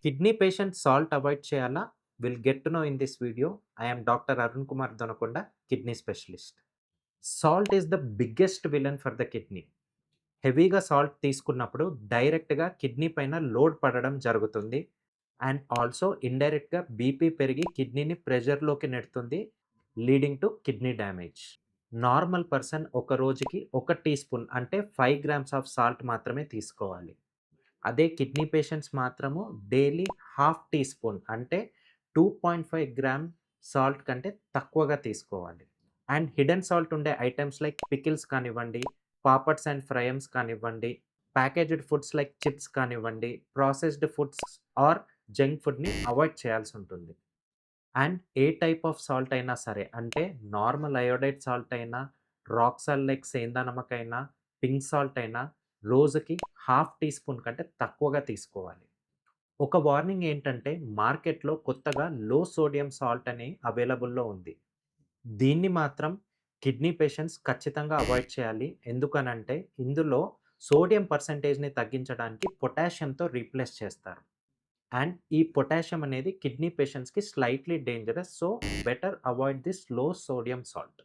Kidney patients salt avoid cheyala? We'll get to know in this video. I am Dr. Arun Kumar Donakonda, kidney specialist. Salt is the biggest villain for the kidney. హెవీగా salt తీసుకున్నప్పుడు డైరెక్ట్‌గా kidney పైన load పడడం జరుగుతుంది. And also ఇండైరెక్ట్‌గా BP పెరిగి కిడ్నీని ప్రెషర్‌లోకి నెడుతుంది. Leading to kidney damage. Normal person ఒక రోజుకి ఒక టీ స్పూన్ అంటే 5 గ్రామ్స్ ఆఫ్ సాల్ట్ మాత్రమే తీసుకోవాలి. అదే కిడ్నీ పేషెంట్స్ మాత్రము డైలీ హాఫ్ టీ స్పూన్ అంటే 2.5 గ్రామ్ సాల్ట్ కంటే తక్కువగా తీసుకోవాలి. అండ్ హిడెన్ సాల్ట్ ఉండే ఐటెమ్స్ లైక్ పికిల్స్ కానివ్వండి, పాపడ్స్ అండ్ ఫ్రైయమ్స్ కానివ్వండి, ప్యాకేజ్డ్ ఫుడ్స్ లైక్ చిప్స్ కానివ్వండి, ప్రాసెస్డ్ ఫుడ్స్ ఆర్ జంక్ ఫుడ్‌ని అవాయిడ్ చేయాల్సి ఉంటుంది. And A type of salt అయినా సరే అంటే నార్మల్ అయోడైడ్ సాల్ట్ అయినా, రాక్ సాల్ట్ లైక్ సేందా నమక్ అయినా, పింక్ సాల్ట్ అయినా రోజుకి హాఫ్ టీ స్పూన్ కంటే తక్కువగా తీసుకోవాలి. ఒక వార్నింగ్ ఏంటంటే మార్కెట్‌లో కొత్తగా లో సోడియం సాల్ట్ అని అవైలబుల్‌లో ఉంది. దీన్ని మాత్రం కిడ్నీ పేషెంట్స్ ఖచ్చితంగా అవాయిడ్ చేయాలి. ఎందుకనంటే ఇందులో సోడియం పర్సెంటేజ్‌ని తగ్గించడానికి పొటాషియంతో రీప్లేస్ చేస్తారు. అండ్ ఈ పొటాషియం అనేది కిడ్నీ పేషెంట్స్‌కి slightly dangerous. So, better avoid this లో సోడియం సాల్ట్.